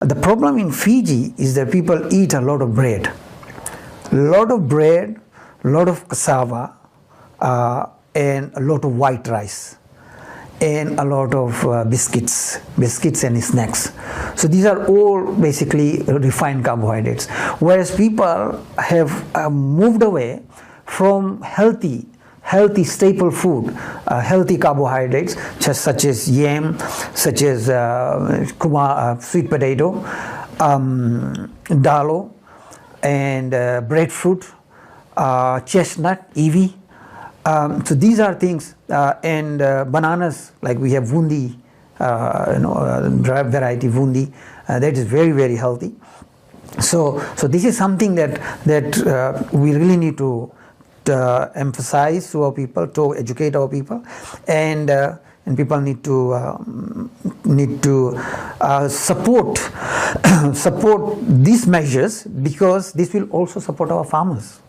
The problem in Fiji is that people eat a lot of bread. A lot of cassava, and a lot of white rice, and a lot of biscuits and snacks. So these are all basically refined carbohydrates. Whereas people have moved away from healthy staple food, healthy carbohydrates such as yam, such as sweet potato, dalo, and breadfruit, chestnut, iwi. So these are things, and bananas, like we have vundi, variety vundi, that is very, very healthy. So this is something that we really need to emphasize to our people, to educate our people, and people need to support support these measures, because this will also support our farmers.